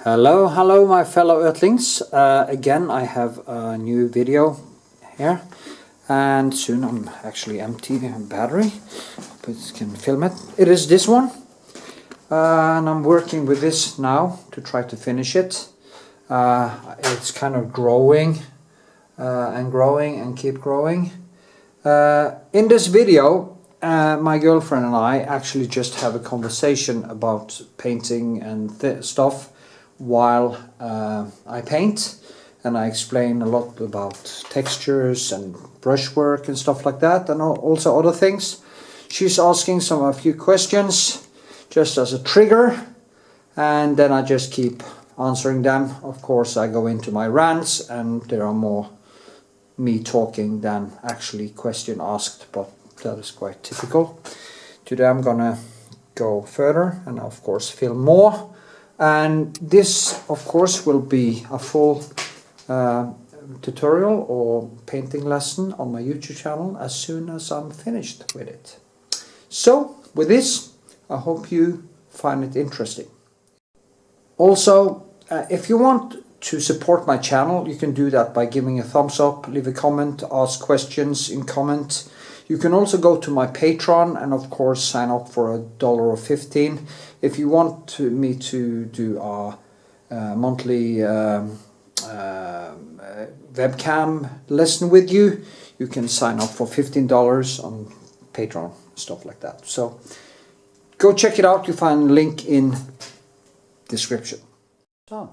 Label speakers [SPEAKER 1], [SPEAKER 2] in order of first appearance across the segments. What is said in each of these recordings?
[SPEAKER 1] Hello my fellow Earthlings. Again I have a new video here, and soon I'm actually empty battery. Hope it can film it. It is this one, and I'm working with this now to try to finish it. It's kind of growing and growing and keep growing. In this video my girlfriend and I actually just have a conversation about painting and stuff while I paint, and I explain a lot about textures and brushwork and stuff like that, and also other things. She's asking a few questions just as a trigger, and then I just keep answering them. Of course I go into my rants, and there are more me talking than actually question asked, but that is quite typical. Today I'm gonna go further and of course film more. And this of course will be a full tutorial or painting lesson on my YouTube channel as soon as I'm finished with it. So with this, I hope you find it interesting. Also, if you want to support my channel, you can do that by giving a thumbs up, leave a comment, ask questions in comment. You can also go to my Patreon and of course sign up for $1 or $15. If you want me to do a monthly webcam lesson with you, you can sign up for $15 on Patreon, stuff like that. So go check it out. You find a link in description. So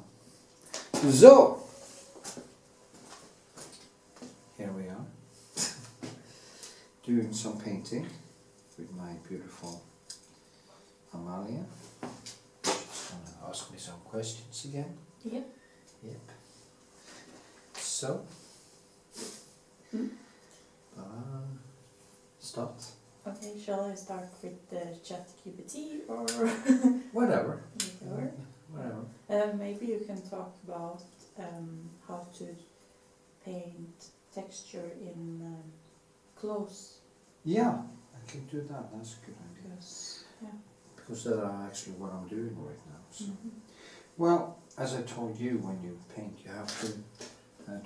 [SPEAKER 1] here we are. Doing some painting with my beautiful Amalie. She's going to ask me some questions again.
[SPEAKER 2] Yep.
[SPEAKER 1] Yep. So, start.
[SPEAKER 2] Okay, shall I start with the ChatGPT or
[SPEAKER 1] Whatever.
[SPEAKER 2] Whatever. Maybe you can talk about how to paint texture in clothes.
[SPEAKER 1] Yeah, I can do that. That's a good idea.
[SPEAKER 2] Yeah.
[SPEAKER 1] Because that's actually what I'm doing right now. So. Well, as I told you, when you paint, you have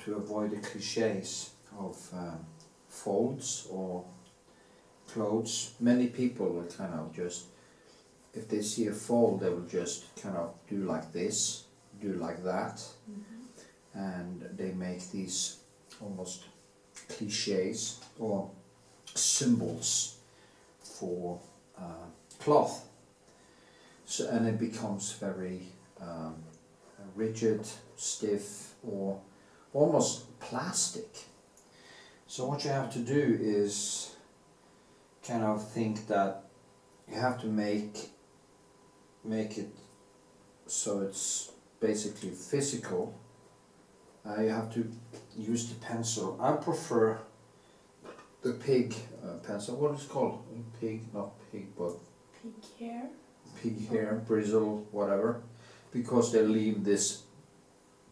[SPEAKER 1] to avoid the cliches of folds or clodes. Many people will kind of just, if they see a fold, they will just kind of do like this, do like that, and they make these almost cliches or symbols for cloth. So, and it becomes very rigid, stiff, or almost plastic. So what you have to do is kind of think that you have to make it so it's basically physical. You have to use the pencil. I prefer the pig pencil. What is it called? Pig, not pig, but
[SPEAKER 2] Pig hair.
[SPEAKER 1] Pig hair, bristle, whatever, because they leave this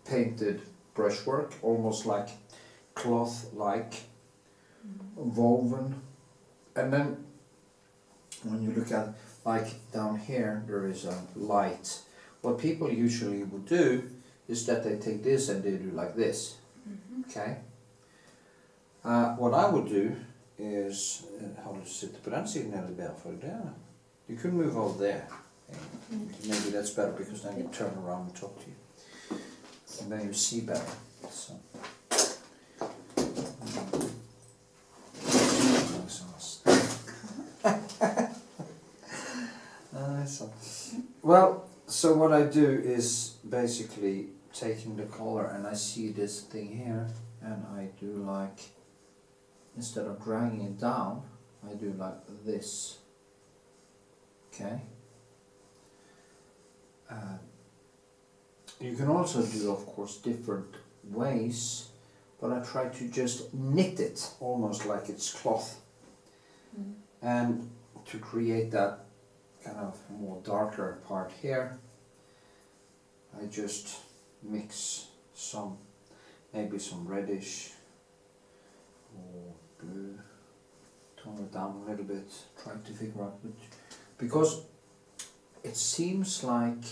[SPEAKER 1] painted brushwork, almost like cloth-like, woven. And then when you look at, like down here, there is a light. What people usually would do is that they take this and they do like this. Okay. What I would do is, how to sit på den sidan eller bättre för det. You could move over there. Maybe that's better because then you turn around and talk to you. And then you see better. So. Well, so what I do is basically taking the color, and I see this thing here, and I do like, instead of dragging it down, I do like this. Okay. You can also do, of course, different ways, but I try to just knit it almost like it's cloth, and to create that kind of more darker part here, I just mix some, maybe some reddish or blue, tone it down a little bit, try to figure out which, because it seems like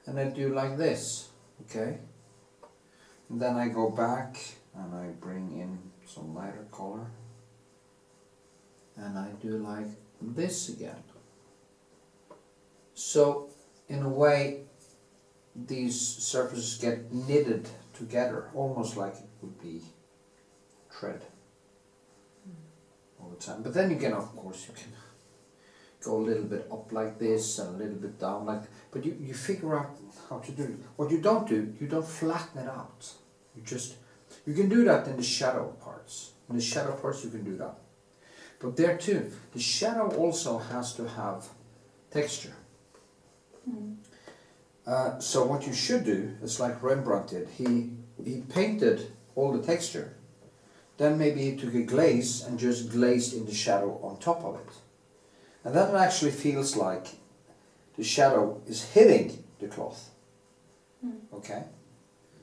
[SPEAKER 1] and I do like this, okay? And then I go back and I bring in some lighter color, and I do like this again. So in a way these surfaces get knitted together, almost like it would be thread all the time. But then again, of course, you can go a little bit up like this and a little bit down like, but you figure out how to do it. What you don't do, you don't flatten it out. You can do that in the shadow parts. In the shadow parts you can do that. But there too, the shadow also has to have texture. So what you should do is like Rembrandt did. He painted all the texture. Then maybe he took a glaze and just glazed in the shadow on top of it. And then it actually feels like the shadow is hitting the cloth. Okay?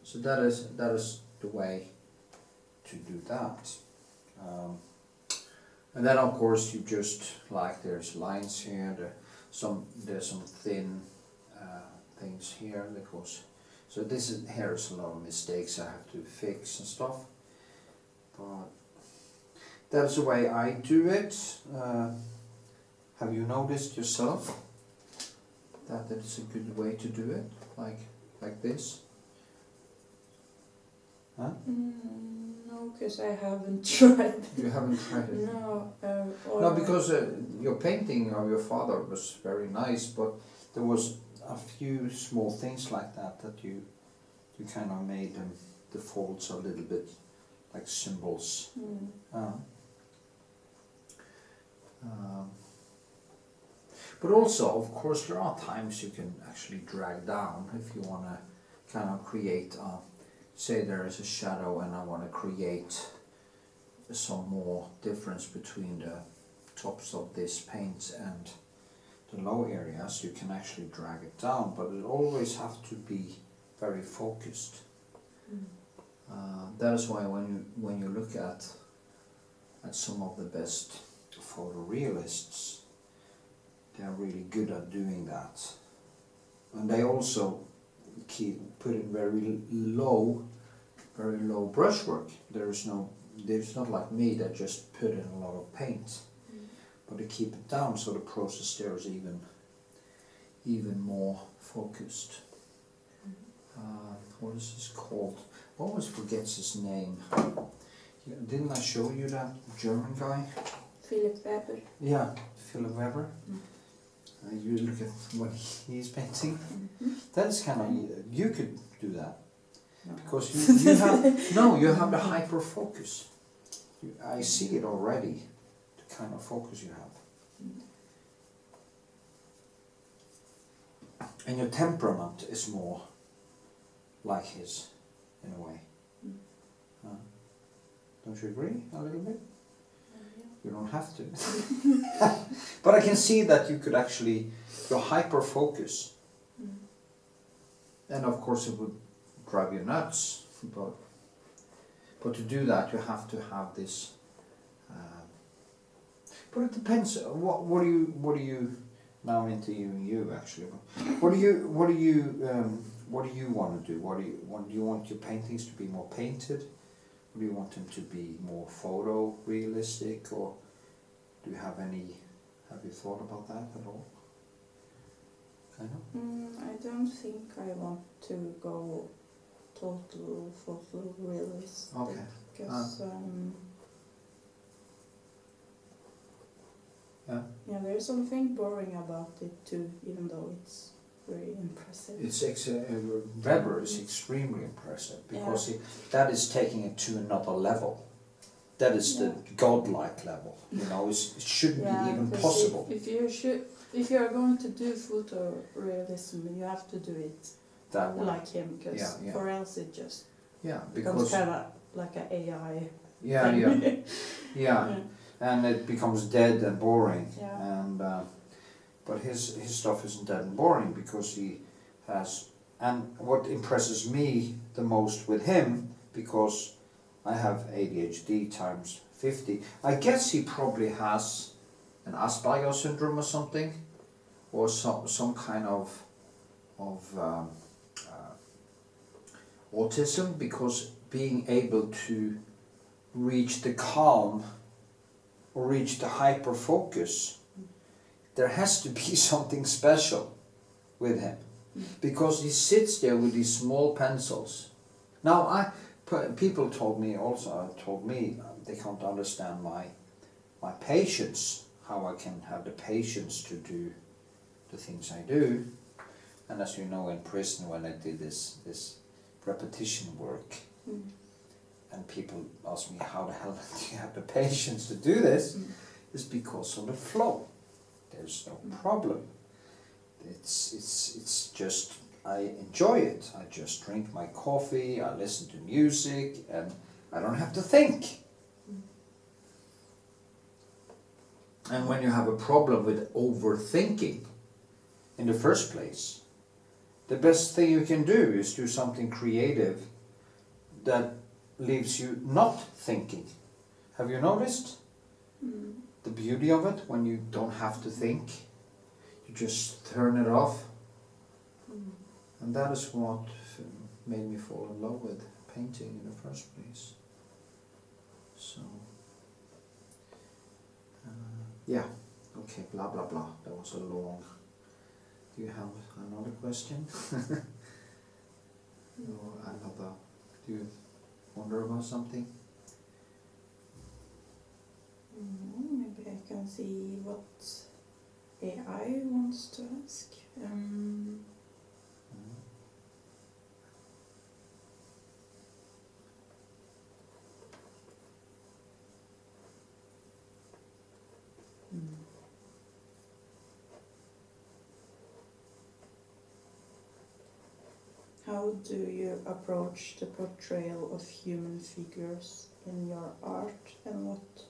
[SPEAKER 1] So that is the way to do that. And then of course you just, like, there's lines here, there's some thin things here, because so here's a lot of mistakes I have to fix and stuff, but that's the way I do it. Have you noticed yourself that it's a good way to do it, like this? Huh?
[SPEAKER 2] No, because I haven't tried.
[SPEAKER 1] You haven't tried it?
[SPEAKER 2] No.
[SPEAKER 1] No, because your painting of your father was very nice, but there was a few small things like that you kind of made the folds a little bit like symbols. But also, of course, there are times you can actually drag down if you want to kind of create say there is a shadow and I want to create some more difference between the tops of this paint and the low areas. You can actually drag it down, but it always has to be very focused. That is why when you look at some of the best photorealists, they're really good at doing that, and they also put in very low brushwork. There's not like me that just put in a lot of paint, but they keep it down, so the process there is even more focused. What is this called? I always forgets his name. Didn't I show you that German guy?
[SPEAKER 2] Philip Weber.
[SPEAKER 1] Yeah, Philip Weber. You look at what he's painting. That's kind of, you could do that.
[SPEAKER 2] No.
[SPEAKER 1] Because you have, no, you have the hyper focus. I see it already, the kind of focus you have. And your temperament is more like his, in a way. Don't you agree a little bit? You don't have to. But I can see that you could actually, your hyper focus. And of course it would drive you nuts, but to do that you have to have this. But it depends. What do you now interviewing you actually? What do you want to do? Do you want your paintings to be more painted? Or do you want them to be more photorealistic, or do you have you thought about that at all? Kind of?
[SPEAKER 2] I don't think I want to go total photorealistic.
[SPEAKER 1] Okay.
[SPEAKER 2] Because yeah, there's something boring about it too, even though it's very impressive.
[SPEAKER 1] Weber is extremely impressive because that is taking it to another level. That is the godlike level. You know, it shouldn't be even possible.
[SPEAKER 2] If you are going to do photorealism, you have to do it
[SPEAKER 1] that way.
[SPEAKER 2] like him, because or else it just becomes kind of like an AI.
[SPEAKER 1] And it becomes dead and boring.
[SPEAKER 2] Yeah.
[SPEAKER 1] And but his stuff isn't dead and boring because he has. And what impresses me the most with him, because I have ADHD times 50. I guess he probably has an Asperger syndrome or something, or some kind of autism, because being able to reach the calm or reach the hyper focus, there has to be something special with him, because he sits there with these small pencils. Now people told me they can't understand my patience, how I can have the patience to do the things I do. And as you know, in prison, when I did this repetition work, and people ask me, how the hell do you have the patience to do this? It's because of the flow. There's no problem. It's just, I enjoy it. I just drink my coffee, I listen to music, and I don't have to think. And when you have a problem with overthinking in the first place, the best thing you can do is do something creative that leaves you not thinking. Have you noticed the beauty of it when you don't have to think? You just turn it off. And that is what made me fall in love with painting in the first place. So, yeah, okay, blah blah blah. That was a long. Do you have another question? Or another? Do you wonder about something?
[SPEAKER 2] Maybe I can see what AI wants to ask. How do you approach the portrayal of human figures in your art, and what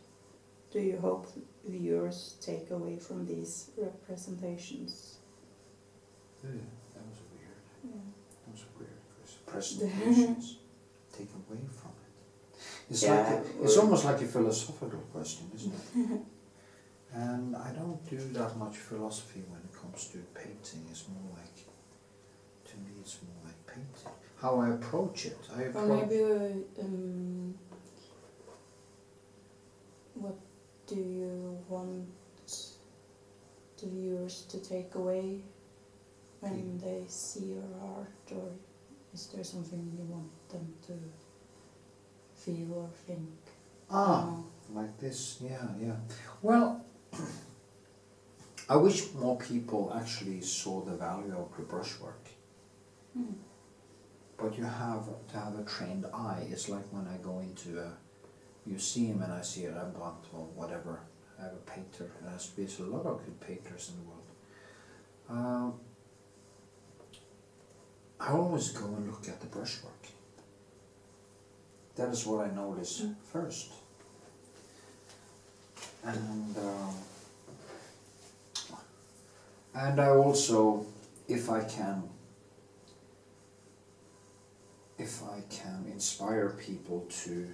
[SPEAKER 2] do you hope viewers take away from these representations?
[SPEAKER 1] Yeah, that was weird.
[SPEAKER 2] Yeah.
[SPEAKER 1] That was weird. Presentations take away from it. It's like it's almost like a philosophical question, isn't it? And I don't do that much philosophy when it comes to painting. It's more like, to me, it's more like painting. How I approach it.
[SPEAKER 2] Or maybe what do you want the viewers to take away when they see your art, or is there something you want them to feel or think?
[SPEAKER 1] Like this, yeah. Well, I wish more people actually saw the value of the brushwork. But you have to have a trained eye. It's like when I go into a museum and I see a Rembrandt or whatever. I have a painter, and there's a lot of good painters in the world. I always go and look at the brushwork. That is what I notice first. And I also, if I can inspire people to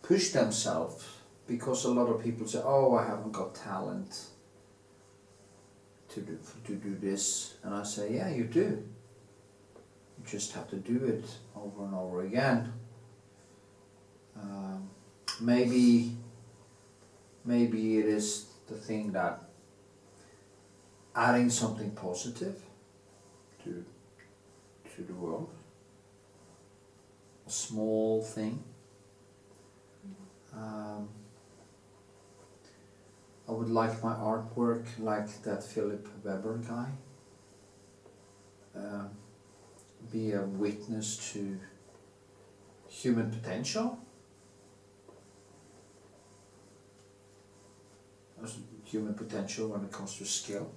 [SPEAKER 1] push themselves, because a lot of people say, oh, I haven't got talent to do this, and I say, yeah, you do. You just have to do it over and over again. Maybe it is the thing that adding something positive to the world, a small thing. I would like my artwork, like that Philip Weber guy, be a witness to human potential, human potential when it comes to skill.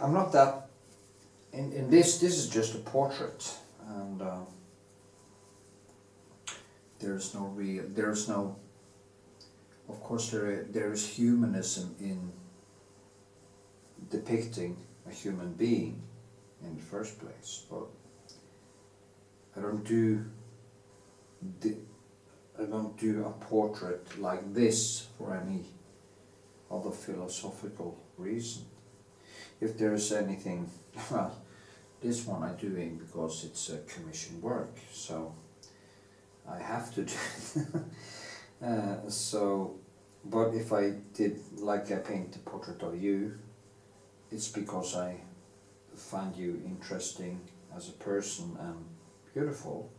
[SPEAKER 1] I'm not that, in this is just a portrait, and of course there is humanism in depicting a human being in the first place, but I don't do a portrait like this for any other philosophical reason. If there's anything, well, this one I'm doing because it's a commission work, so I have to do it. But if I did, like I paint a portrait of you, it's because I find you interesting as a person and beautiful,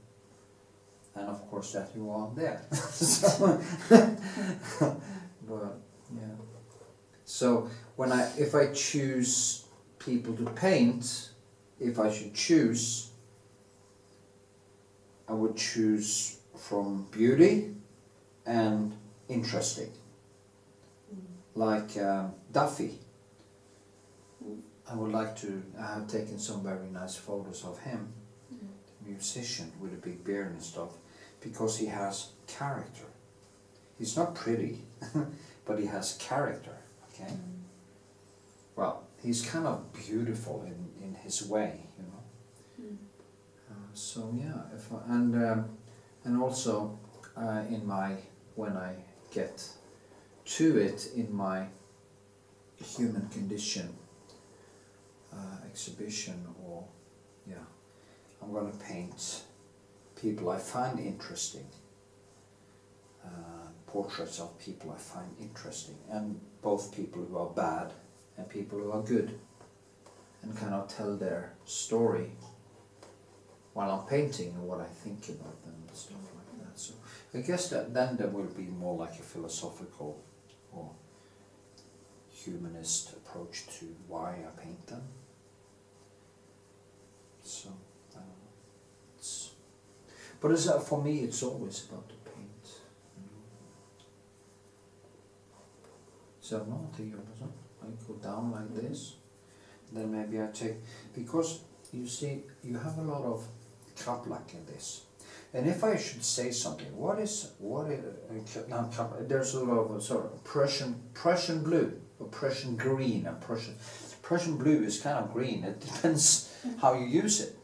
[SPEAKER 1] and of course that you are there. So, but yeah. So if I choose people to paint, if I should choose, I would choose from beauty and interesting. Like Duffy. I would like to. I have taken some very nice photos of him, the musician with a big beard and stuff, because he has character. He's not pretty, but he has character. Okay. Well, he's kind of beautiful in his way, you know. So yeah, and also when I get to it in my human condition exhibition, or yeah, I'm gonna paint people I find interesting, portraits of people I find interesting, and both people who are bad and people who are good, and kind of tell their story while I'm painting and what I think about them and stuff like that. So I guess that then there will be more like a philosophical or humanist approach to why I paint them. So I don't know. But for me, it's always about the paint. So no, I go down like this. Then maybe I take, because you see, you have a lot of kaplak in this. And if I should say something, there's a lot of sort of Prussian blue or Prussian green, and Prussian blue is kind of green. It depends how you use it.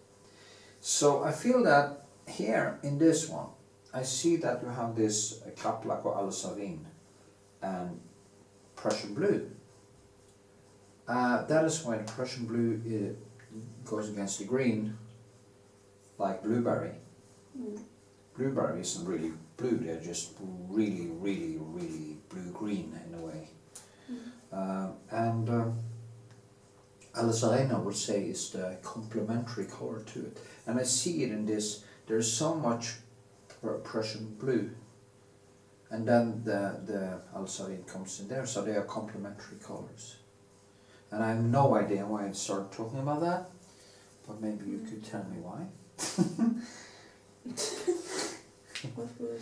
[SPEAKER 1] So I feel that here in this one, I see that you have this kaplak or alizarin and Prussian blue. That is why the Prussian blue goes against the green, like blueberry. Blueberry isn't really blue, they're just really, really, really blue-green in a way. Alizarin, I would say, is the complementary color to it. And I see it in this, there's so much Prussian blue, and then the alizarin comes in there, so they are complementary colors. And I have no idea why I started talking about that, but maybe you could tell me why.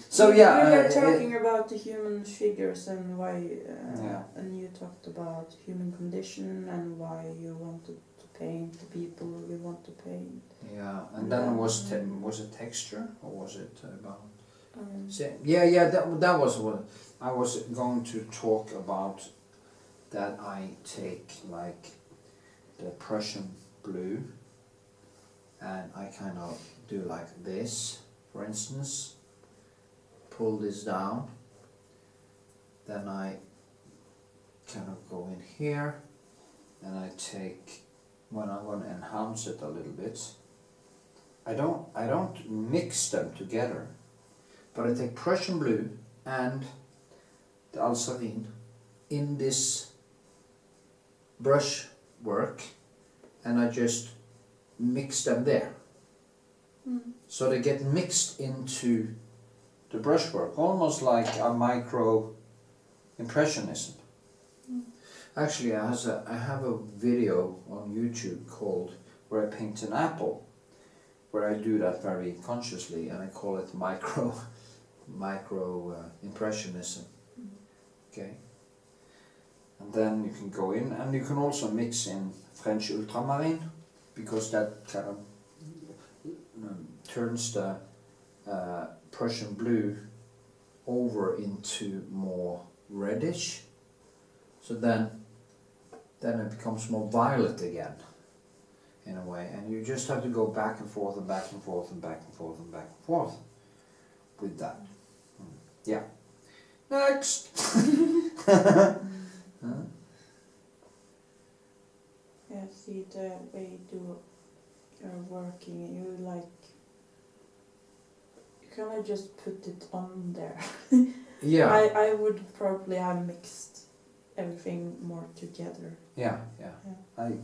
[SPEAKER 1] So yeah,
[SPEAKER 2] we were talking about the human figures and why, and you talked about human condition and why you wanted to paint the people you want to paint.
[SPEAKER 1] Yeah, and then was it texture, or was it about? That was what I was going to talk about. That I take like the Prussian blue, and I kind of do like this, for instance. Pull this down, then I kind of go in here, and I take, when I'm going to enhance it a little bit, I don't mix them together, but I take Prussian blue and the alizarin in this brush work, and I just mix them there. So they get mixed into the brushwork, almost like a micro impressionism. Actually, I have a video on YouTube called where I paint an apple, where I do that very consciously, and I call it micro impressionism. Okay, and then you can go in, and you can also mix in French ultramarine, because that kind of turns the Prussian blue over into more reddish, so then it becomes more violet again in a way, and you just have to go back and forth and back and forth and back and forth and back and forth with that. Yeah. Next. Huh?
[SPEAKER 2] Yeah, see the way you're working, you kind of just put it on there.
[SPEAKER 1] Yeah.
[SPEAKER 2] I would probably have mixed everything more together.
[SPEAKER 1] Yeah. I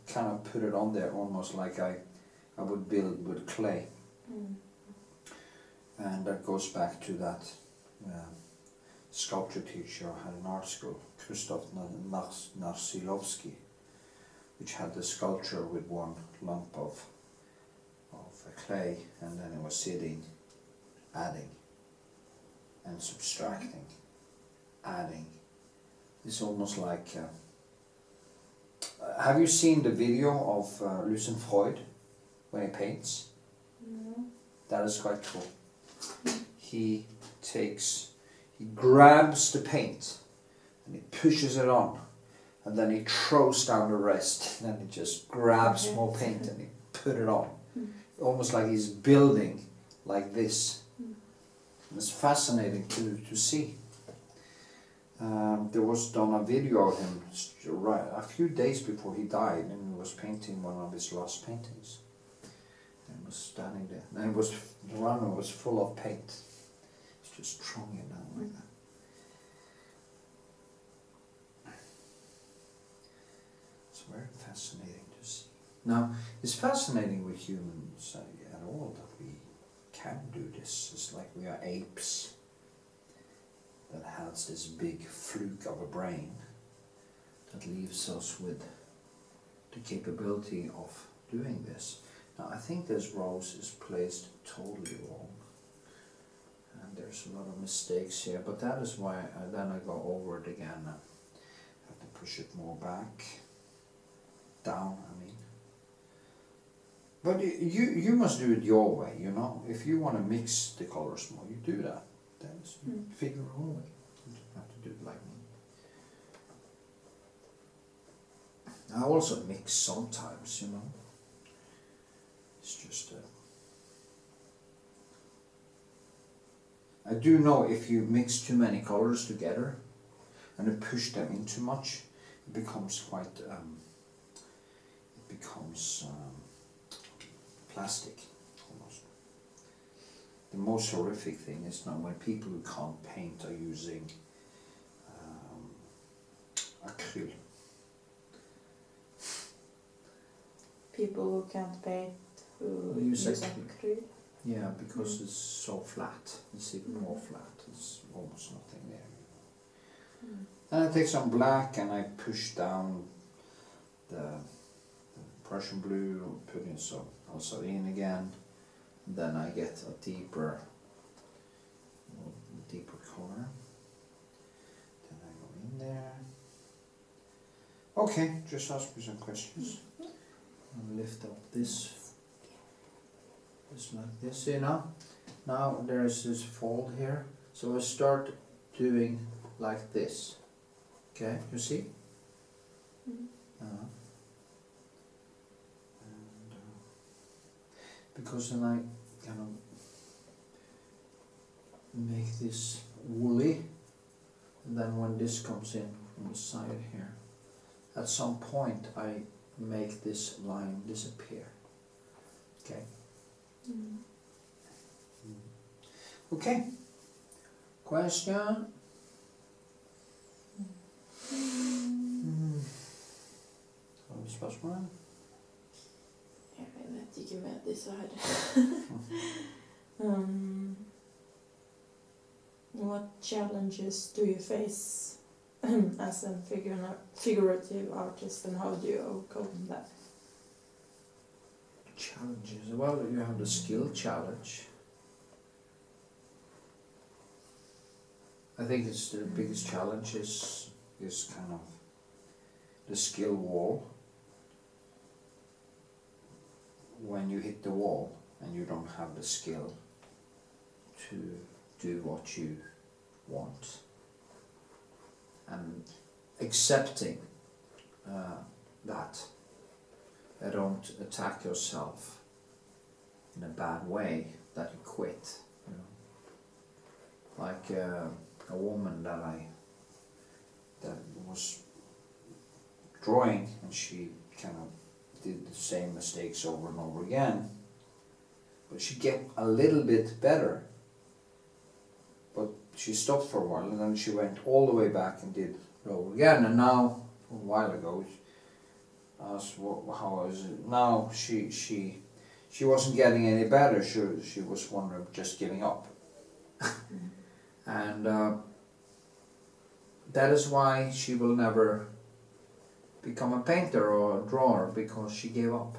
[SPEAKER 1] kind of put it on there almost like I would build with clay. And that goes back to that sculpture teacher I had in art school, Næss, which had the sculpture with one lump of clay, and then it was sitting, adding and subtracting, adding. It's almost like, have you seen the video of Freud when he paints?
[SPEAKER 2] No.
[SPEAKER 1] That is quite cool. He grabs the paint and he pushes it on, and then he throws down the rest, and then he just grabs more paint and he put it on. Almost like he's building like this. It's fascinating to see. There was done a video of him a few days before he died, and he was painting one of his last paintings. And he was standing there, and the runner was full of paint. He's just throwing it down like that. It's very fascinating to see. Now, it's fascinating with humans at all that we can do this. It's like we are apes that has this big fluke of a brain that leaves us with the capability of doing this. Now, I think this rose is placed totally wrong, and there's a lot of mistakes here, but that is why then I go over it again. I have to push it more back, down, I mean. But you must do it your way, you know. If you want to mix the colors more, you do that. That's figure your own way. You don't have to do it like me. I also mix sometimes, you know. It's just I do know if you mix too many colors together and you push them in too much, it becomes quite plastic almost. The most horrific thing is now when people who can't paint are using acryl.
[SPEAKER 2] People who can't paint who use acryl?
[SPEAKER 1] Yeah, because it's so flat. It's even more flat. It's almost nothing there. And I take some black and I push down the Prussian blue, put in some also in again. Then I get a deeper color. Then I go in there. Okay, just ask me some questions. I'll lift up this like this. See now there is this fold here. So I start doing like this. Okay, you see? And, because then I kind of make this woolly, and then when this comes in from the side here, at some point I make this line disappear. Okay. Okay. Question? Har du spørsmål?
[SPEAKER 2] Jeg vet ikke med disse her. What challenges do you face as a figurative artist, and how do you overcome that?
[SPEAKER 1] Challenges? Well, you have the skill challenge. I think it's the biggest challenge is kind of the skill wall. When you hit the wall and you don't have the skill to do what you want, and accepting that. Don't attack yourself in a bad way that you quit, you know. Like a woman that I that was drawing, and she kind of did the same mistakes over and over again. But she get a little bit better. But she stopped for a while, and then she went all the way back and did it over again. And now, a while ago, I asked how is it now. She wasn't getting any better. She was wondering, just giving up. And that is why she will never become a painter or a drawer, because she gave up.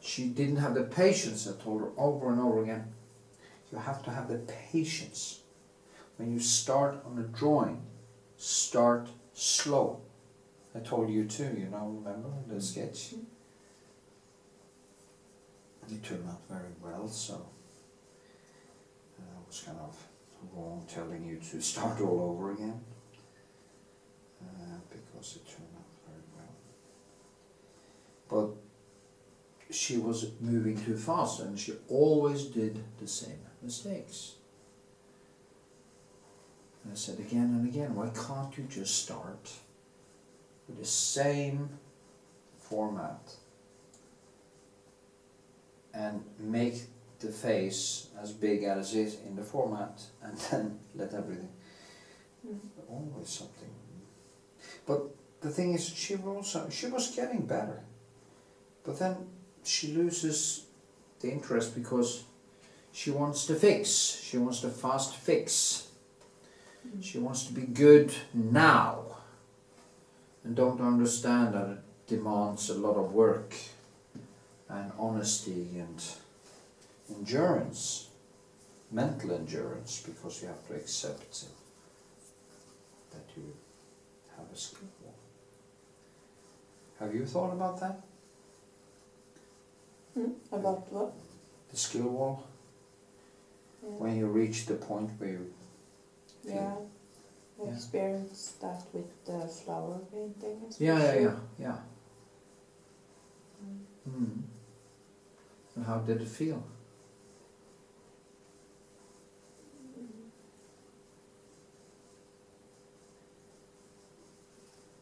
[SPEAKER 1] She didn't have the patience. I told her over and over again, you have to have the patience. When you start on a drawing, start slow. I told you too, you know, remember the sketch? It turned out very well, so I was kind of wrong telling you to start all over again, because it turned out very well. But she was moving too fast, and she always did the same mistakes. And I said again and again, why can't you just start with the same format and make the face as big as it is in the format, and then let everything, always something. But the thing is, she was getting better, but then she loses the interest because she wants the fix. She wants the fast fix. She wants to be good now, and don't understand that it demands a lot of work and honesty and endurance, mental endurance, because you have to accept that you have a skill wall. Have you thought about that?
[SPEAKER 2] About what?
[SPEAKER 1] The skill wall?
[SPEAKER 2] Yeah.
[SPEAKER 1] When you reach the point where you feel...
[SPEAKER 2] Yeah, I
[SPEAKER 1] Yeah.
[SPEAKER 2] experienced that with the flower painting. especially.
[SPEAKER 1] Yeah. And how did it feel?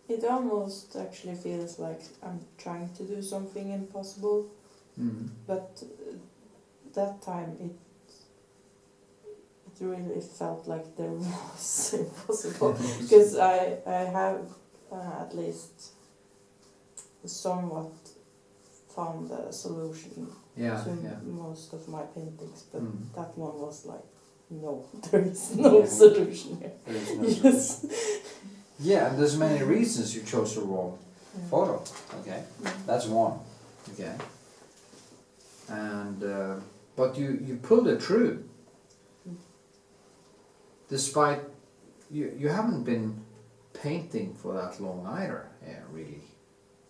[SPEAKER 2] It almost actually feels like I'm trying to do something impossible, but that time it really felt like there was impossible, because I have at least somewhat found a solution to most of my paintings, but that one was like, no, there is no solution here.
[SPEAKER 1] There is no solution. Yeah, and there's many reasons you chose the wrong photo. Okay, that's one. Okay, and but you pulled it through. Despite you haven't been painting for that long either, really.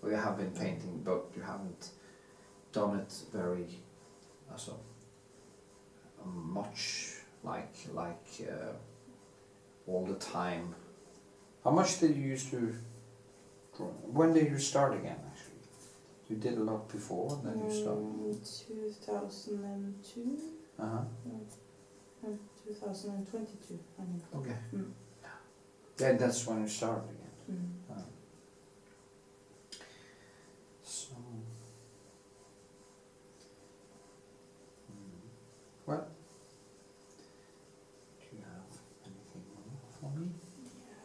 [SPEAKER 1] Well, you have been painting, but you haven't done it very much, like all the time. How much did you used to draw? When did you start again, actually? You did a lot before, and then you started?
[SPEAKER 2] 2002.
[SPEAKER 1] Uh-huh.
[SPEAKER 2] 2022, I mean.
[SPEAKER 1] Okay. Yeah, that's when you started again. So... Well, do you have anything more for me?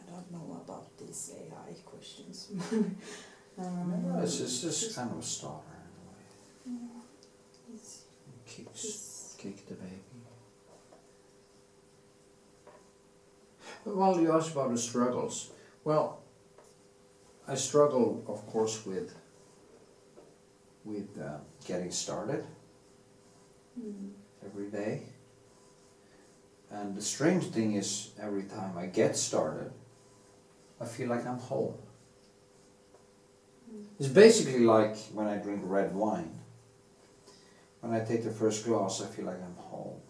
[SPEAKER 2] I don't know about these AI questions.
[SPEAKER 1] No, it's just kind of a starter in a way. Kick the baby. Well, you asked about the struggles. Well, I struggle, of course, with getting started every day. And the strange thing is, every time I get started, I feel like I'm home. It's basically like when I drink red wine. When I take the first glass, I feel like I'm home.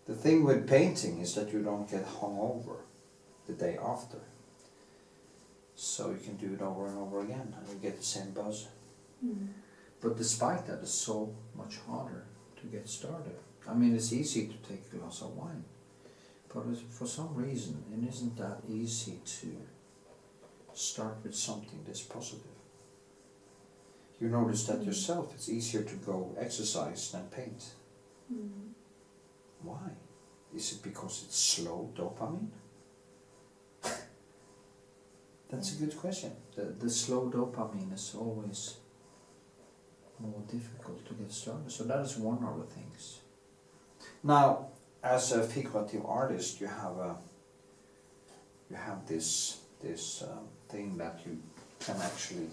[SPEAKER 1] The thing with painting is that you don't get hungover the day after. So you can do it over and over again, and you get the same buzz. But despite that, it's so much harder to get started. I mean, it's easy to take a glass of wine, But for some reason, it isn't that easy to start with something this positive. You notice that yourself, it's easier to go exercise than paint. Why? Is it because it's slow dopamine? That's a good question. The slow dopamine is always more difficult to get started. So that is one of the things. Now, as a figurative artist, you have this thing that you can actually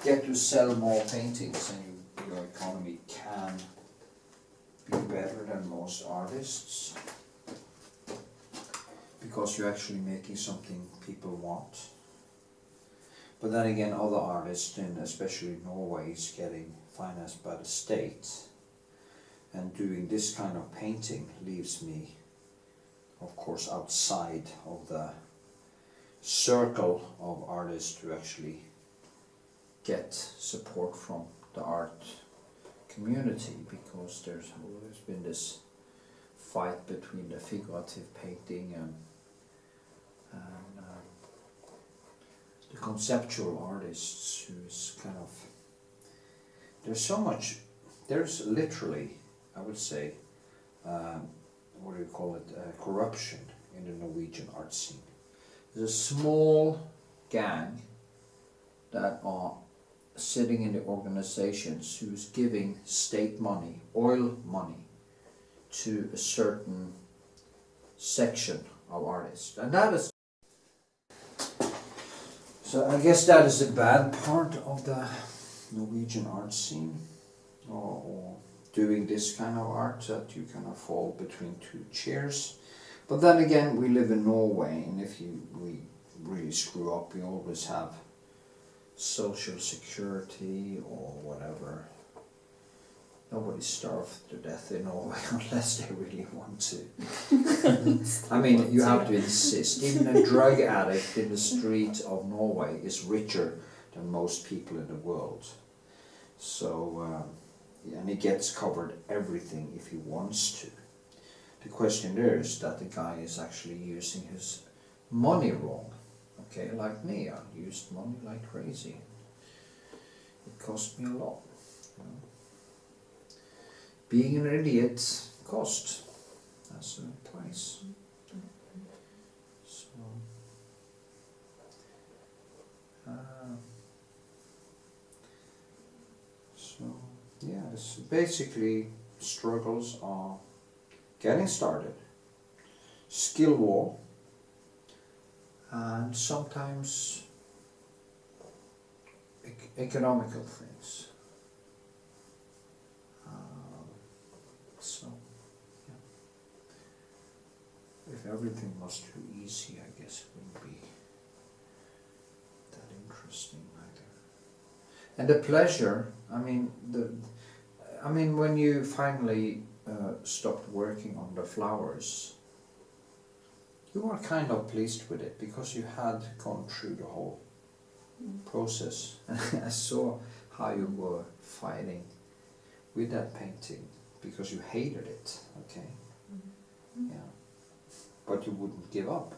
[SPEAKER 1] get to sell more paintings, and your economy can be better than most artists because you're actually making something people want. But then again, other artists, and especially Norway, is getting financed by the state, and doing this kind of painting leaves me, of course, outside of the circle of artists who actually get support from the art community, because there's always been this fight between the figurative painting and the conceptual artists, who's kind of, there's literally, I would say, what do you call it, corruption in the Norwegian art scene. There's a small gang that are sitting in the organizations who's giving state money, oil money, to a certain section of artists. And that is, so I guess that is a bad part of the Norwegian art scene, or doing this kind of art, that you kind of fall between two chairs. But then again, we live in Norway, and if we really screw up, we always have social security or whatever. Nobody's starved to death in Norway unless they really want to. I mean, you have to insist. Even a drug addict in the street of Norway is richer than most people in the world. So, and he gets covered everything if he wants to. The question there is that the guy is actually using his money wrong. Okay, like me, I used money like crazy. It cost me a lot. You know. Being an idiot cost. That's a price. So yeah, this basically struggles are getting started, skill war, and sometimes economical things. So, yeah. If everything was too easy, I guess it wouldn't be that interesting either. And the pleasure, I mean, when you finally stopped working on the flowers, you were kind of pleased with it because you had gone through the whole process. I saw how you were fighting with that painting because you hated it, okay? Yeah. But you wouldn't give up.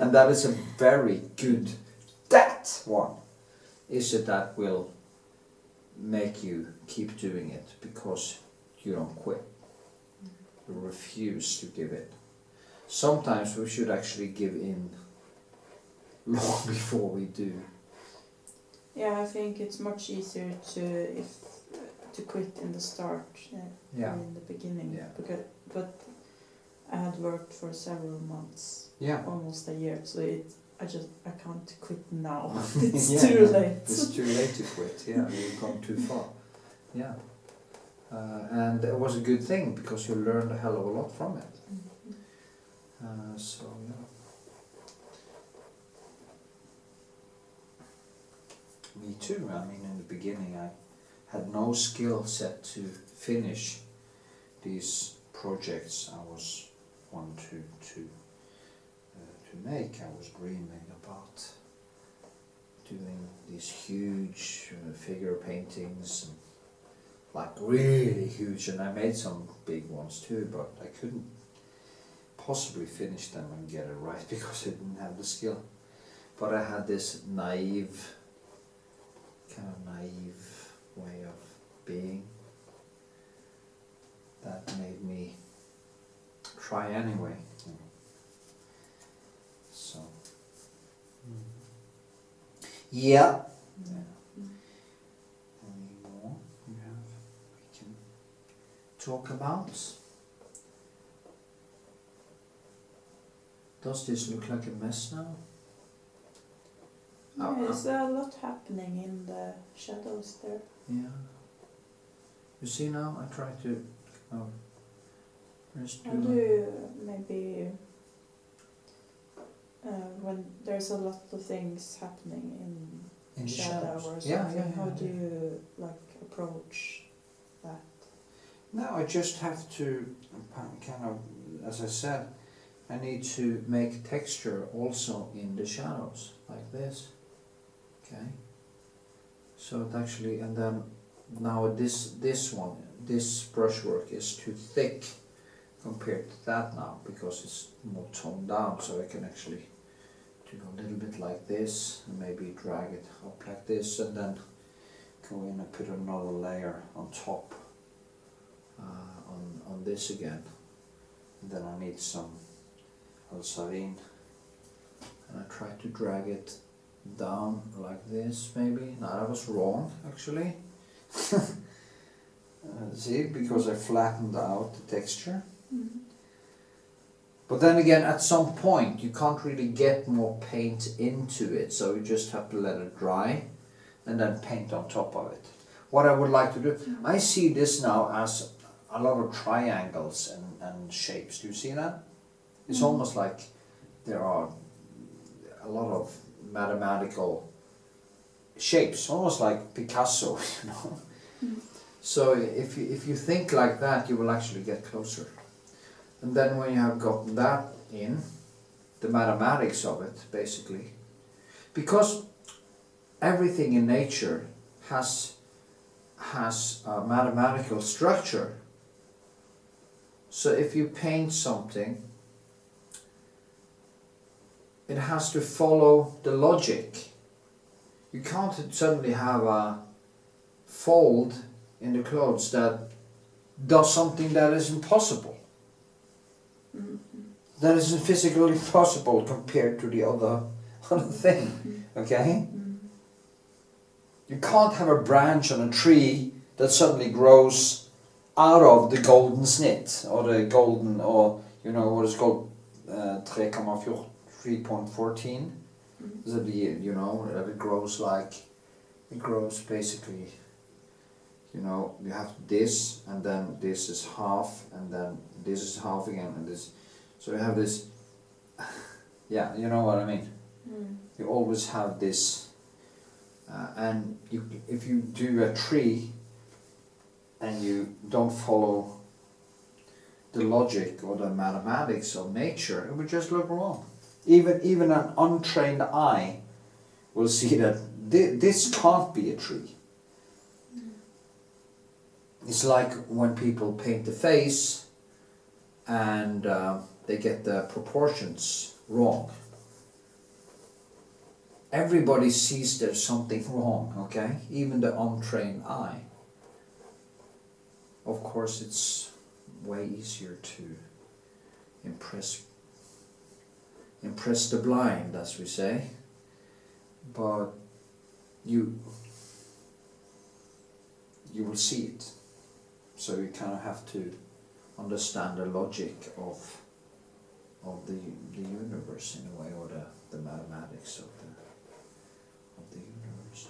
[SPEAKER 1] And that is a very good, that one is it that will make you keep doing it because you don't quit. You refuse to give in. Sometimes we should actually give in long before we do.
[SPEAKER 2] Yeah, I think it's much easier to quit in the start
[SPEAKER 1] Yeah.
[SPEAKER 2] than in the beginning.
[SPEAKER 1] Yeah.
[SPEAKER 2] But I had worked for several months,
[SPEAKER 1] Yeah.
[SPEAKER 2] almost a year, so I can't quit now.
[SPEAKER 1] Yeah,
[SPEAKER 2] It's too late.
[SPEAKER 1] It's too late to quit. Yeah, you've gone too far. Yeah, and it was a good thing because you learned a hell of a lot from it. So yeah. Me too. I mean, in the beginning, I had no skill set to finish these projects I was wanting to make. I was dreaming about doing these huge figure paintings and like really huge, and I made some big ones too, but I couldn't possibly finish them and get it right because I didn't have the skill. But I had this naive way of being that made me try anyway. So yeah. Any more we can talk about? Does this look like a mess now?
[SPEAKER 2] There's a lot happening in the shadows there.
[SPEAKER 1] Yeah. You see now, I try to
[SPEAKER 2] How do you maybe when there's a lot of things happening in
[SPEAKER 1] the
[SPEAKER 2] shadow
[SPEAKER 1] shadows.
[SPEAKER 2] or
[SPEAKER 1] Yeah,
[SPEAKER 2] something,
[SPEAKER 1] yeah,
[SPEAKER 2] how
[SPEAKER 1] yeah,
[SPEAKER 2] do
[SPEAKER 1] yeah.
[SPEAKER 2] you like approach that?
[SPEAKER 1] Now I just have to kind of, as I said, I need to make texture also in the shadows, like this. Okay. So it actually, and then now this brushwork is too thick compared to that now because it's more toned down, so I can actually do a little bit like this and maybe drag it up like this and then go in and put another layer on top on this again. And then I need some alsarin and I try to drag it down like this maybe. No, that was wrong actually. See, because I flattened out the texture.
[SPEAKER 2] Mm-hmm.
[SPEAKER 1] But then again, at some point you can't really get more paint into it, so you just have to let it dry and then paint on top of it. What I would like to do, I see this now as a lot of triangles and shapes. Do you see that? It's almost like there are a lot of mathematical shapes, almost like Picasso, you know. So if you think like that, you will actually get closer. And then when you have gotten that in, the mathematics of it, basically, because everything in nature has a mathematical structure. So if you paint something, it has to follow the logic. You can't suddenly have a fold in the clothes that does something that is impossible.
[SPEAKER 2] Mm-hmm.
[SPEAKER 1] That isn't physically possible compared to the other thing, okay?
[SPEAKER 2] Mm-hmm.
[SPEAKER 1] You can't have a branch on a tree that suddenly grows out of the golden snit, or the golden, or you know what is called 3,14. Is it the, you know, that it grows like, it grows basically, you know, you have this, and then this is half, and then this is half again, and this, so you have this, yeah, you know what I mean. You always have this, and if you do a tree, and you don't follow the logic or the mathematics of nature, it would just look wrong. Even an untrained eye will see that this can't be a tree. It's like when people paint the face and they get the proportions wrong. Everybody sees there's something wrong, okay? Even the untrained eye. Of course, it's way easier to impress the blind, as we say, but you will see it. So you kind of have to understand the logic of the universe in a way, or the mathematics of the universe.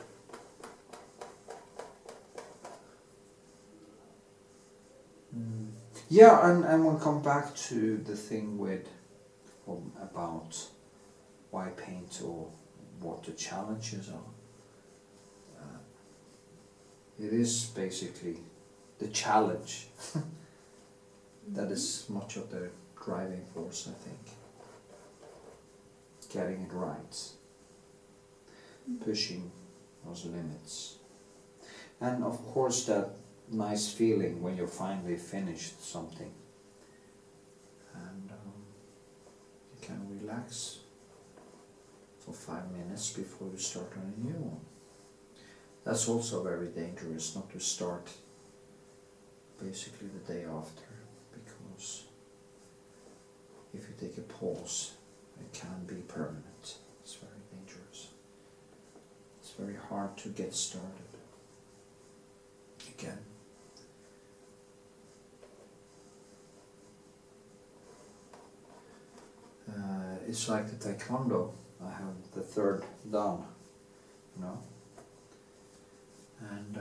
[SPEAKER 1] Yeah, and we'll come back to the thing with about why paint, or what the challenges are. It is basically the challenge that is much of the driving force, I think. Getting it right, pushing those limits, and of course that nice feeling when you finally finished something. And you can relax for 5 minutes before you start on a new one. That's also very dangerous, not to start basically the day after, because if you take a pause, it can be permanent. It's very dangerous. It's very hard to get started again. It's like the taekwondo. I have the third dan, you know, and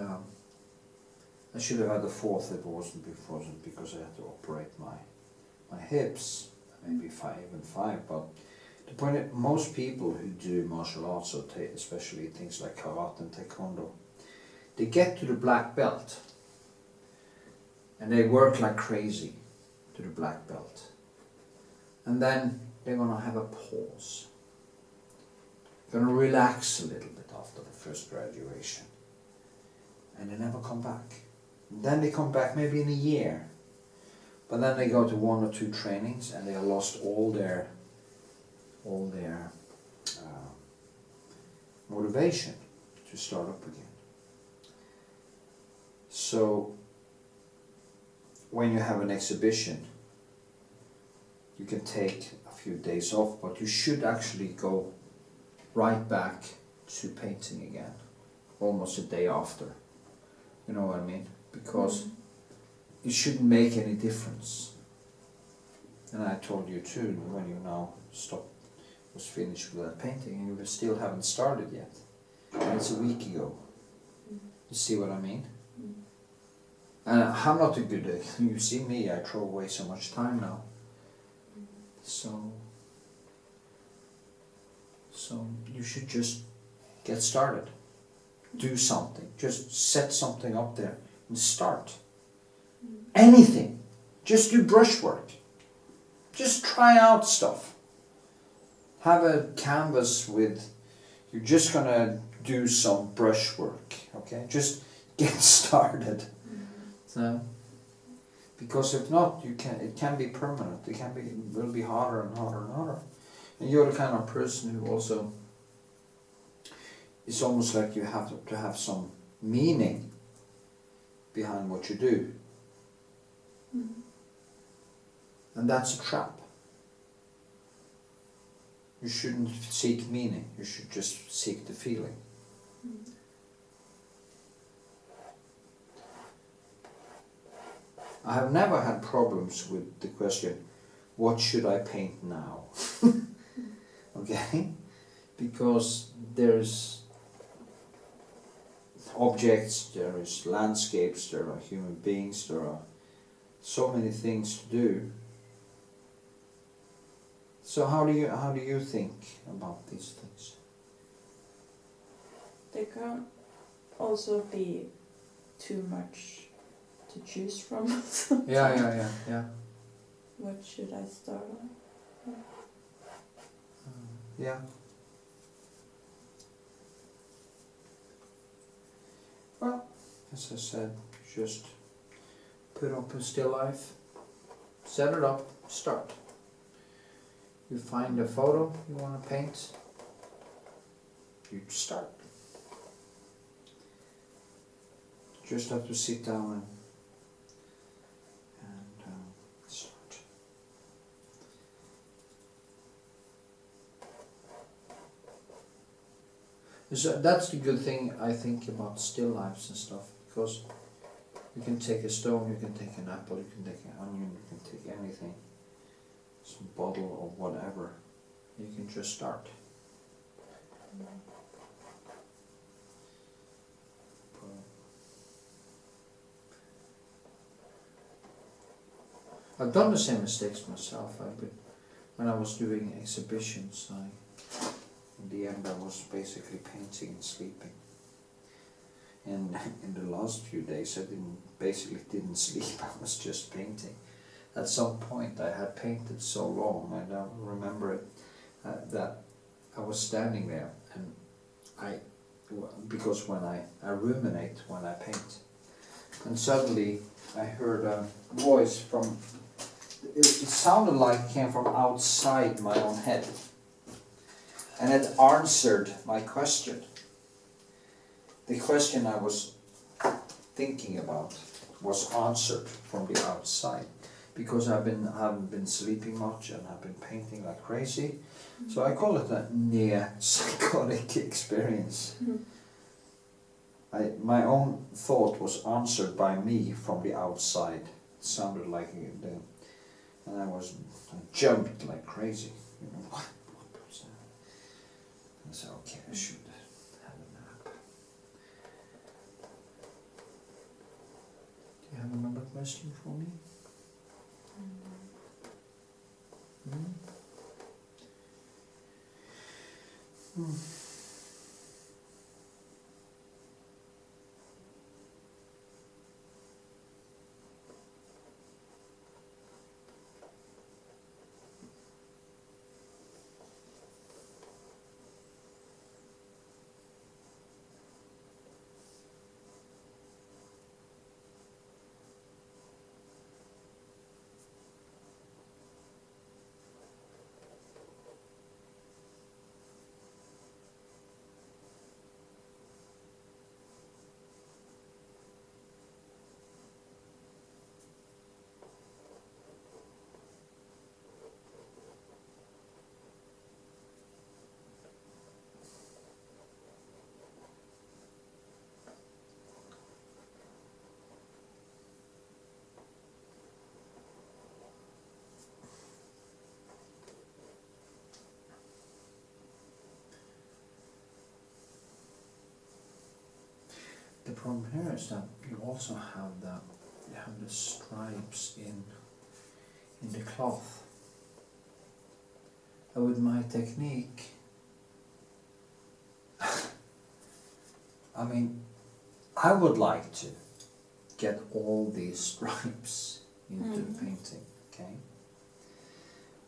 [SPEAKER 1] I should have had the fourth if it wasn't because I had to operate my hips, maybe even five. But the point is, most people who do martial arts, or especially things like karate and taekwondo, they get to the black belt and they work like crazy to the black belt, and then they're gonna have a pause. They're gonna relax a little bit after the first graduation, and they never come back. And then they come back maybe in a year, but then they go to 1 or 2 trainings and they have lost all their motivation to start up again. So when you have an exhibition, you can take a few days off, but you should actually go right back to painting again, almost a day after. You know what I mean? Because it shouldn't make any difference. And I told you too, when you now was finished with that painting, and you still haven't started yet. And it's a week ago. You see what I mean? And I'm not a good, you see me, I throw away so much time now. So you should just get started. Do something. Just set something up there and start. Anything. Just do brushwork. Just try out stuff. Have a canvas with, you're just gonna do some brushwork, okay? Just get started. So, because if not, it can be permanent. It will be harder and harder and harder. And you're the kind of person who also, it's almost like you have to have some meaning behind what you do. And that's a trap. You shouldn't seek meaning, you should just seek the feeling. I have never had problems with the question, what should I paint now? Okay? Because there's objects, there is landscapes, there are human beings, there are so many things to do. So how do you think about these things?
[SPEAKER 2] There can also be too much to choose from.
[SPEAKER 1] Yeah.
[SPEAKER 2] What should I start on?
[SPEAKER 1] Yeah. Well, as I said, just put up a still life, set it up, start. You find a photo you want to paint, you start. Just have to sit down and start. So that's the good thing I think about still lifes and stuff, because you can take a stone, you can take an apple, you can take an onion, you can take anything, some bottle or whatever, you can just start. I've done the same mistakes myself. When I was doing exhibitions, in the end I was basically painting and sleeping. And in the last few days I didn't sleep, I was just painting. At some point I had painted so long, I don't remember it, that I was standing there, and because when I ruminate when I paint, and suddenly I heard a voice from, it sounded like it came from outside my own head, and it answered my question. The question I was thinking about was answered from the outside, because haven't been sleeping much and I've been painting like crazy. So I call it a near psychotic experience. My own thought was answered by me from the outside. It sounded like and I jumped like crazy. You know, what was that? I said, okay, I should have a nap. Do you have another question for me? The problem here is that you also have the stripes in the cloth. And with my technique, I mean, I would like to get all these stripes into painting, okay?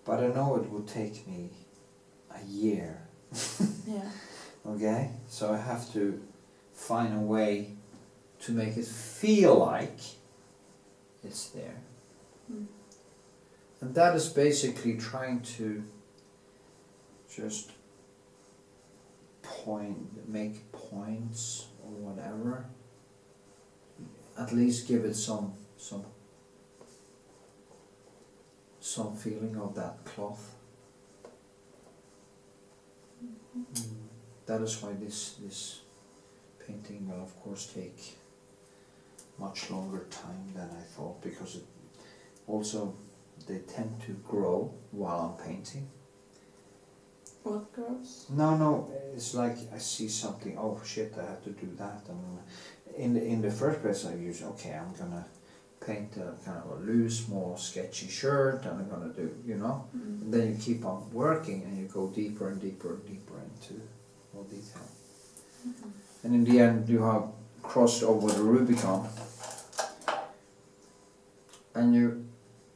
[SPEAKER 1] But I know it would take me a year.
[SPEAKER 2] Yeah.
[SPEAKER 1] Okay, so I have to find a way to make it feel like it's there. And that is basically trying to just make points or whatever. At least give it some feeling of that cloth. That is why this painting will of course take much longer time than I thought, because they tend to grow while I'm painting.
[SPEAKER 2] What grows?
[SPEAKER 1] No, it's like I see something, oh shit, I have to do that, and in the first place I use, okay, I'm gonna paint a kind of a loose, more sketchy shirt, and I'm gonna do, you know, and then you keep on working and you go deeper and deeper and deeper into more detail. And in the end you have crossed over the Rubicon, and you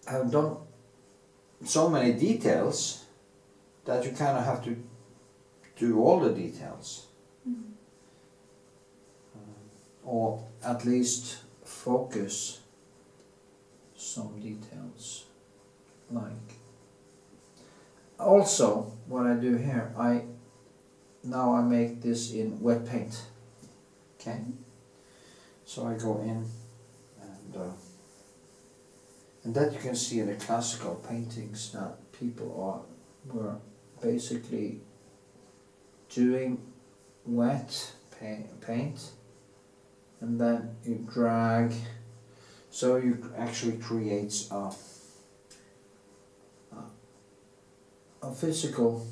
[SPEAKER 1] have done so many details that you kind of have to do all the details. Or at least focus some details. Like, also what I do here, now I make this in wet paint. Okay, so I go in and that you can see in the classical paintings that people were basically doing wet paint, and then you drag, so you actually creates a physical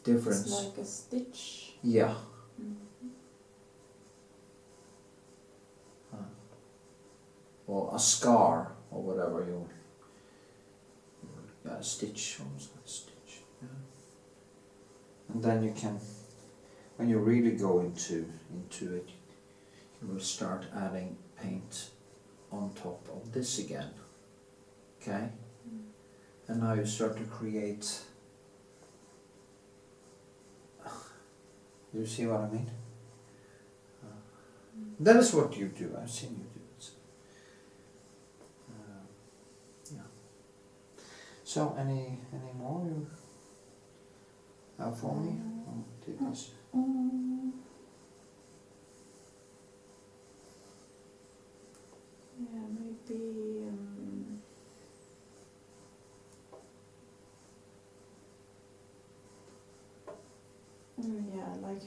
[SPEAKER 1] difference.
[SPEAKER 2] It's like a stitch.
[SPEAKER 1] Yeah. Or a scar, or whatever a stitch, almost like a stitch. Yeah. And then you can, when you really go into it, you will start adding paint on top of this again. Okay? And now you start to create, you see what I mean? That is what you do. I've seen you do it. Yeah. So any more you have for me? Or did this?
[SPEAKER 2] Yeah, maybe. Yeah, like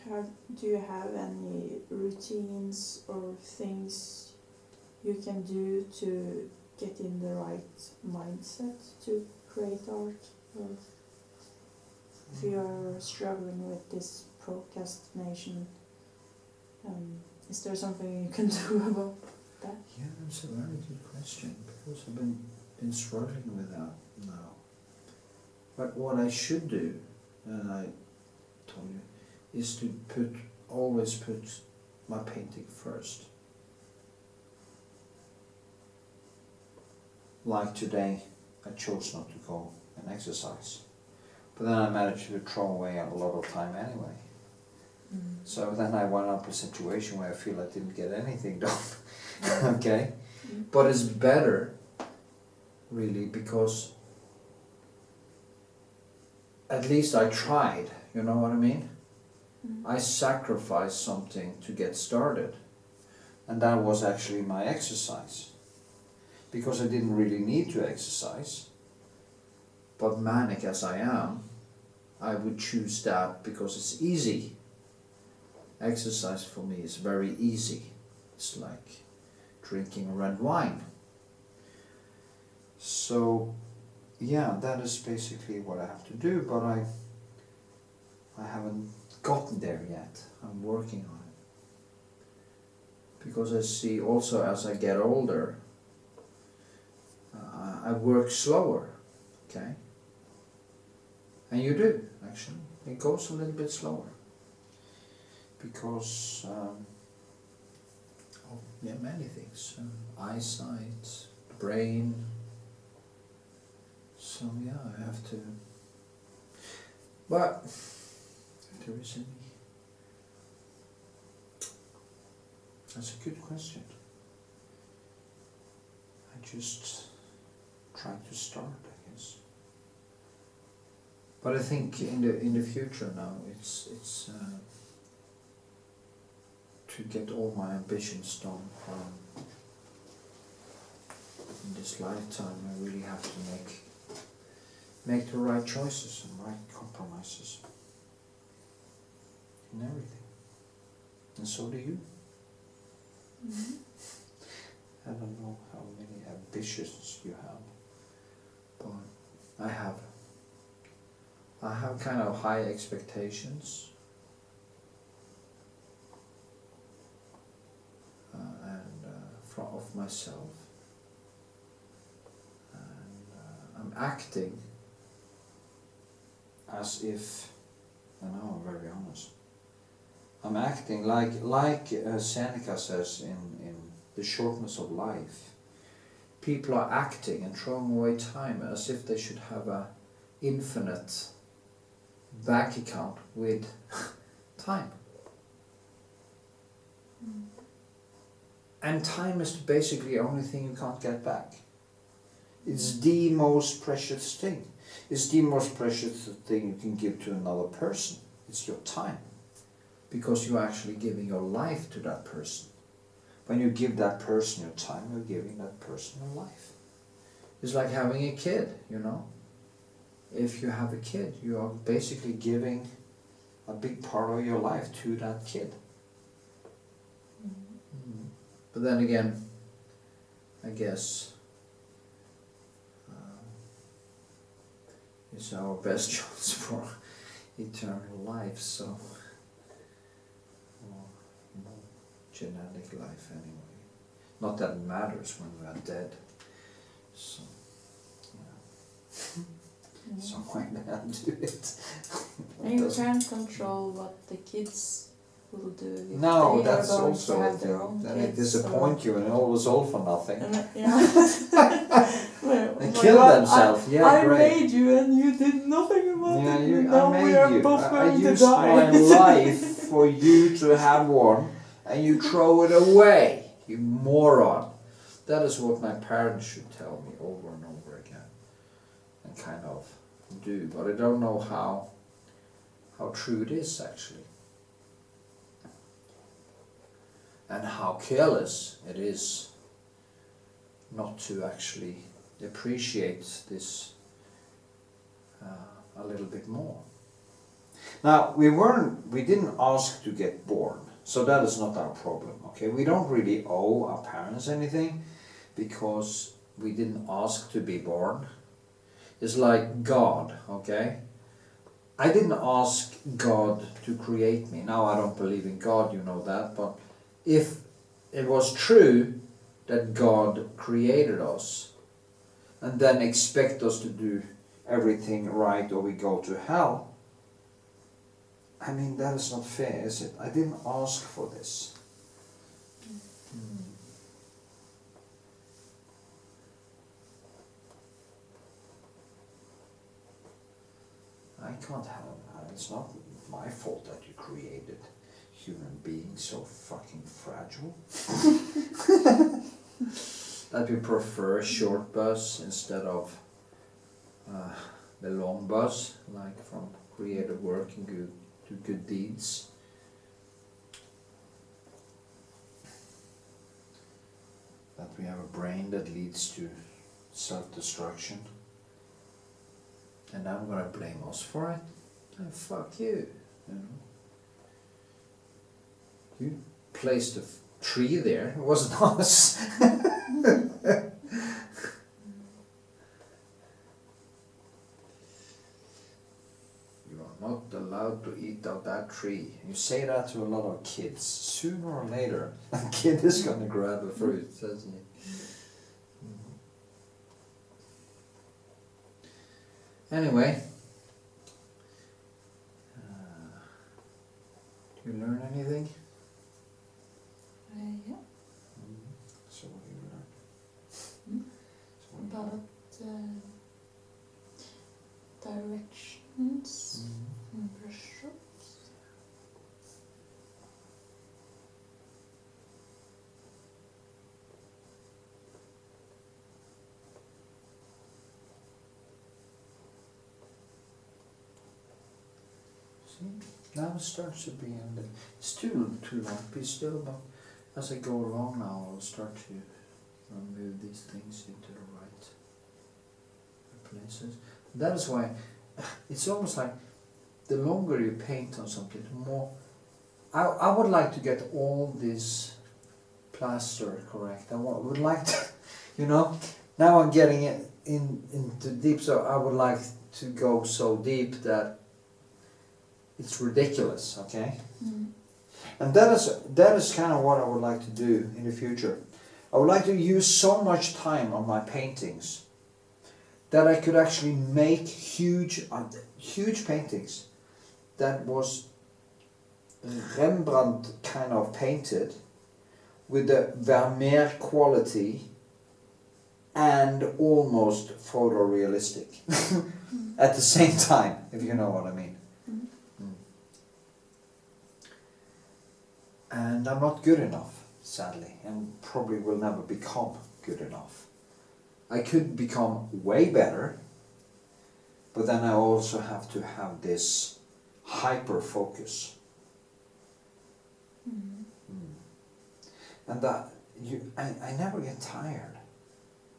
[SPEAKER 2] do you have any routines or things you can do to get in the right mindset to create art? Or if you are struggling with this procrastination, is there something you can do about that?
[SPEAKER 1] Yeah, that's a very good question, because I've been struggling with that now. But what I should do, and I told you, is to always put my painting first. Like today, I chose not to go and exercise, but then I managed to throw away a lot of time anyway. So then I went up a situation where I feel I didn't get anything done. Okay, but it's better, really, because at least I tried. You know what I mean? I sacrificed something to get started, and that was actually my exercise, because I didn't really need to exercise, but manic as I am, I would choose that because it's easy. Exercise for me is very easy. It's like drinking red wine. So yeah, that is basically what I have to do, but I haven't gotten there yet. I'm working on it. Because I see also as I get older, I work slower, okay? And you do, actually. It goes a little bit slower. Because many things. Eyesight, brain. So yeah, I have to. But if there is any. That's a good question. I just try to start, I guess. But I think in the future now, it's to get all my ambitions done in this lifetime. I really have to make the right choices and right compromises in everything. And so do you. I don't know how many ambitions you have, but I have kind of high expectations, of myself, and I'm acting as if, and now I'm very honest, I'm acting like Seneca says in The Shortness of Life. People are acting and throwing away time as if they should have an infinite bank account with time. And time is basically the only thing you can't get back. It's the most precious thing. It's the most precious thing you can give to another person. It's your time. Because you're actually giving your life to that person. When you give that person your time, you're giving that person your life. It's like having a kid, you know. If you have a kid, you are basically giving a big part of your life to that kid. But then again, I guess it's our best chance for eternal life, so genetic life anyway. Not that it matters when we are dead. So yeah. Some way I'll do it.
[SPEAKER 2] And you can't control what the kids will do if
[SPEAKER 1] no,
[SPEAKER 2] they
[SPEAKER 1] that's
[SPEAKER 2] are going
[SPEAKER 1] also
[SPEAKER 2] to
[SPEAKER 1] a
[SPEAKER 2] have their
[SPEAKER 1] thing.
[SPEAKER 2] own
[SPEAKER 1] Then
[SPEAKER 2] kids.
[SPEAKER 1] it disappoint you and all was all for nothing. They
[SPEAKER 2] Oh
[SPEAKER 1] kill
[SPEAKER 2] God,
[SPEAKER 1] themselves, yeah,
[SPEAKER 2] I
[SPEAKER 1] great.
[SPEAKER 2] made you and you did nothing about
[SPEAKER 1] Yeah,
[SPEAKER 2] it.
[SPEAKER 1] I
[SPEAKER 2] Now
[SPEAKER 1] made
[SPEAKER 2] we are
[SPEAKER 1] you.
[SPEAKER 2] both
[SPEAKER 1] I
[SPEAKER 2] going to
[SPEAKER 1] used
[SPEAKER 2] die.
[SPEAKER 1] my life for you to have one, and you throw it away, you moron. That is what my parents should tell me over and over again, and kind of do, but I don't know how true it is actually, and how careless it is not to actually appreciate this a little bit more. Now, we didn't ask to get born, so that is not our problem, okay? We don't really owe our parents anything because we didn't ask to be born. It's like God, okay? I didn't ask God to create me. Now, I don't believe in God, you know that, but if it was true that God created us and then expect us to do everything right or we go to hell, I mean, that is not fair, is it? I didn't ask for this. I can't help that. It's not my fault that you created human beings so fucking fragile. That we prefer a short bus instead of the long bus, like from creative work and good deeds. That we have a brain that leads to self-destruction. And I'm gonna blame us for it. And fuck you, you know. You placed a tree there, it wasn't us. You are not allowed to eat of that tree. You say that to a lot of kids. Sooner or later, a kid is gonna grab a fruit, doesn't he? Anyway, do you learn anything?
[SPEAKER 2] Yeah.
[SPEAKER 1] So what do you learn?
[SPEAKER 2] About directions and brushstrokes.
[SPEAKER 1] See, now it starts to be in the, it's too lumpy still, but as I go along now I'll start to move these things into the right places. That is why it's almost like the longer you paint on something, the more I would like to get all this plaster correct. I would like to, you know, now I'm getting it into deep, so I would like to go so deep that it's ridiculous, okay? And that is kind of what I would like to do in the future. I would like to use so much time on my paintings that I could actually make huge paintings that was Rembrandt kind of painted with the Vermeer quality and almost photorealistic at the same time, if you know what I mean. And I'm not good enough, sadly, and probably will never become good enough. I could become way better, but then I also have to have this hyper focus. And that I never get tired.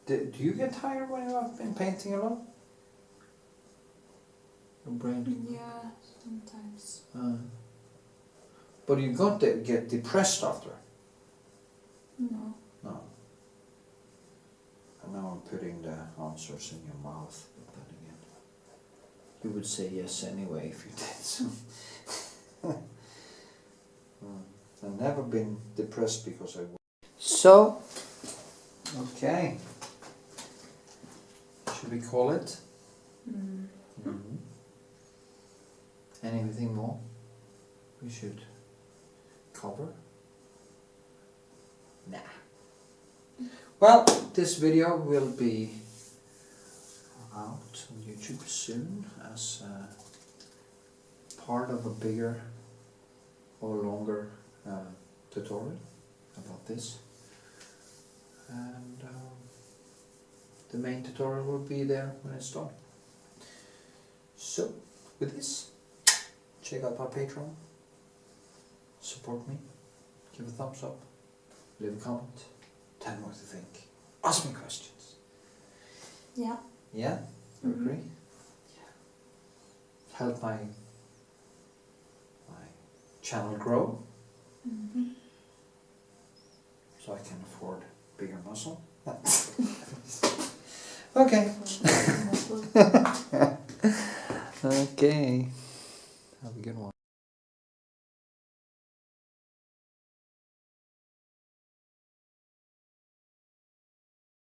[SPEAKER 1] Do you get tired when you have been painting a lot? Your brain?
[SPEAKER 2] Yeah, sometimes.
[SPEAKER 1] But you got to get depressed after.
[SPEAKER 2] No.
[SPEAKER 1] No. And now I'm putting the answers in your mouth. But then again, you would say yes anyway if you did. So. I've never been depressed because I. So. Okay. Should we call it? Anything more we should cover? Nah. Well, this video will be out on YouTube soon as part of a bigger or longer tutorial about this, and the main tutorial will be there when it's done. So, with this, check out my Patreon, support me, give a thumbs up, leave a comment, tell me what you think, ask me questions.
[SPEAKER 2] Yeah.
[SPEAKER 1] Yeah? You agree? Yeah. Help my channel grow, so I can afford bigger muscle. Okay. Okay.